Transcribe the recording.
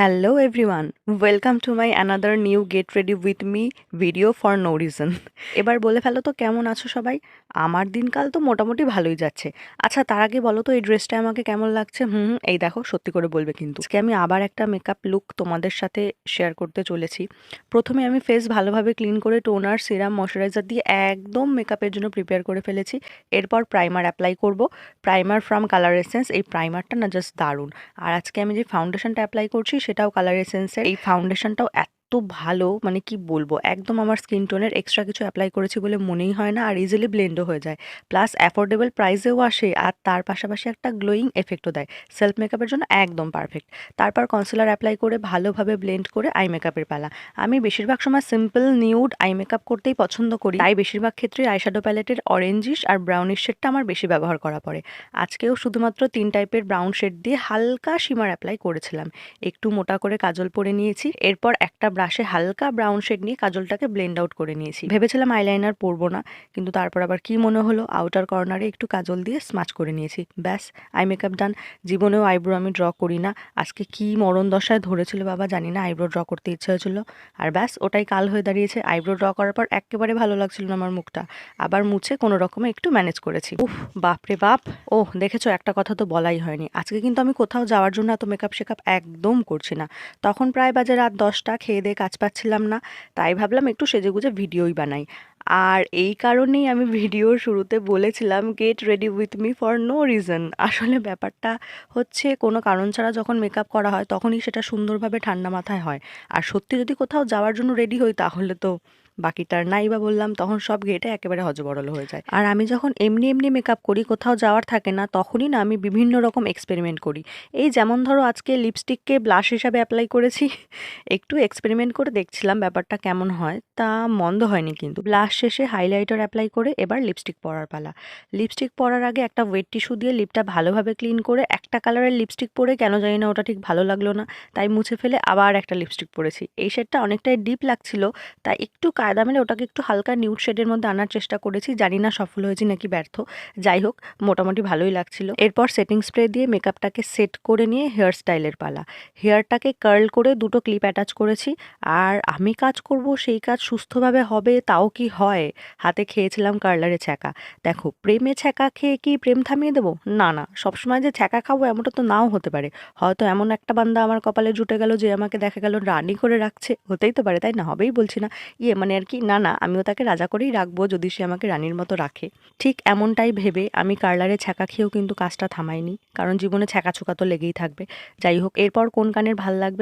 Hello everyone, welcome to my another new Get Ready with Me video for no reason. এবার বলে ফেলো তো কেমন আছো সবাই? আমার দিনকাল তো মোটামুটি ভালোই যাচ্ছে। আচ্ছা তার আগে বলো তো এই ড্রেসটা আমাকে কেমন লাগছে? এই দেখো সত্যি করে বলবে কিন্তু। আজকে আমি আবার একটা মেকআপ লুক তোমাদের সাথে শেয়ার করতে চলেছি। প্রথমে আমি ফেস ভালোভাবে ক্লিন করে টোনার, সিরাম, ময়শ্চারাইজার দিয়ে একদম মেকআপের জন্য প্রিপেয়ার করে ফেলেছি। এরপর প্রাইমার অ্যাপ্লাই করব। প্রাইমার ফ্রম কালার এসেন্স, এই প্রাইমারটা না জাস্ট দারুণ। আর আজকে আমি যে ফাউন্ডেশনটা অ্যাপ্লাই করছি সেটাও কালার এসেন্সের। এই ফাউন্ডেশনটাও এত ভালো, মানে কি বলবো, একদম আমার স্কিন টোনের, এক্সট্রা কিছু অ্যাপ্লাই করেছি বলে মনেই হয় না, আর ইজিলি ব্লেন্ডও হয়ে যায়। প্লাস অ্যাফোর্ডেবল প্রাইসেও আসে, আর তার পাশাপাশি একটা গ্লোয়িং এফেক্টও দেয়। সেলফ মেকআপের জন্য একদম পারফেক্ট। তারপর কনসিলার অ্যাপ্লাই করে ভালোভাবে ব্লেন্ড করে আই মেকআপের পালা। আমি বেশিরভাগ সময় সিম্পল নিউড আই মেকআপ করতেই পছন্দ করি, তাই বেশিরভাগ ক্ষেত্রে আইশ্যাডো প্যালেটের অরেঞ্জিশ আর ব্রাউনিশ শেডটা আমার বেশি ব্যবহার করা পড়ে। আজকেও শুধুমাত্র 3 টাইপের ব্রাউন শেড দিয়ে হালকা শিমার অ্যাপ্লাই করেছিলাম। একটু মোটা করে কাজল পরে নিয়েছি। এরপর একটা ব্রাশে হালকা ব্রাউন শেড নিয়ে কাজলটাকে ব্লেন্ড আউট করে নিয়েছি। ভেবেছিলাম আইলাইনার পরবো না, কিন্তু তারপর আবার কি মনে হলো, আউটার কর্নারে একটু কাজল দিয়ে স্মাচ করে নিয়েছি। ব্যাস, আই মেকআপ ডান। জীবনেও আইব্রো আমি ড্র করি না। আজকে কি মরণ দশায় ধরেছিল বাবা জানি না, আইব্রো ড্র করতে ইচ্ছা হয়েছিল, আর ব্যাস ওটাই কাল হয়ে দাঁড়িয়েছে। আইব্রো ড্র করার পর একেবারে ভালো লাগছিল না আমার মুখটা, আবার মুছে কোনো রকমে একটু ম্যানেজ করেছি। উফ, বাপরে বাপ। ওহ দেখেছো, একটা কথা তো বলাই হয়নি, আজকে কিন্তু আমি কোথাও যাওয়ার জন্য এত মেকআপ শেকআপ একদম করছি না। তখন প্রায় বাজে রাত 10টা, খেয়ে দিয়ে কাজ পাচ্ছিলাম না, তাই ভাবলাম একটু সেজেগুজে ভিডিওই বানাই। আর এই কারণেই আমি ভিডিওর শুরুতে বলেছিলাম get ready with me for no reason. আসলে ব্যাপারটা হচ্ছে, কোনো কারণ ছাড়া যখন মেকআপ করা হয় তখনই সেটা সুন্দরভাবে ঠান্ডা মাথায় হয়। আর সত্যি যদি কোথাও যাওয়ার জন্য রেডি হই তাহলে তো বাকিটার নাই বা বললাম, তখন সব ঘেটে একেবারে হজবরল হয়ে যায়। আর আমি যখন এমনি এমনি মেকআপ করি, কোথাও যাওয়ার থাকে না, তখনই না আমি বিভিন্ন রকম এক্সপেরিমেন্ট করি। এই যেমন ধরো আজকে লিপস্টিককে ব্লাশ হিসাবে অ্যাপ্লাই করেছি। একটু এক্সপেরিমেন্ট করে দেখছিলাম ব্যাপারটা কেমন হয়, তা মন্দ হয়নি কিন্তু। ব্লাশ শেষে হাইলাইটার অ্যাপ্লাই করে এবার লিপস্টিক পরার পালা। লিপস্টিক পরার আগে একটা ওয়েট টিস্যু দিয়ে লিপটা ভালোভাবে ক্লিন করে, একটা কালারের লিপস্টিক পরে কেন জানি না ওটা ঠিক ভালো লাগলো না, তাই মুছে ফেলে আবার একটা লিপস্টিক পরেছি। এই শেডটা অনেকটাই ডিপ লাগছিল, তাই একটু কায়দা মেলে ওটাকে একটু হালকা নিউড শেডের মধ্যে আনার চেষ্টা করেছি। জানি না সফল হয়েছি নাকি ব্যর্থ, যাই হোক মোটামুটি ভালোই লাগছিল। এরপর সেটিং স্প্রে দিয়ে মেকআপটাকে সেট করে নিয়ে হেয়ার স্টাইলের পালা। হেয়ারটাকে কার্ল করে দুটো ক্লিপ অ্যাটাচ করেছি। আর আমি কাজ করব সেই কাজ সুস্থভাবে হবে তাও কি হয়, হাতে খেয়েছিলাম কার্লারে ছ্যাঁকা। দেখো, প্রেমে ছ্যাঁকা খেয়ে কি প্রেম থামিয়ে দেবো? না না, সবসময় যে ছ্যাঁকা খাবো এমনটা তো নাও হতে পারে। হয়তো এমন একটা বান্দা আমার কপালে জুটে গেল যে আমাকে দেখা গেল রানী করে রাখছে, হতেই তো পারে, তাই না? হবেই বলছি না, মানে আর কি, না না, আমিও তাকে রাজা করেই রাখবো যদি সে আমাকে রানীর মতো রাখে। ঠিক এমনটাই ভেবে আমি কার্লারে ছ্যাঁকা খেয়েও কিন্তু কাজটা থামাইনি, কারণ জীবনে ছ্যাঁকা ছোকা তো লেগেই থাকবে। যাই হোক, এরপর কোন কানের ভাল লাগবে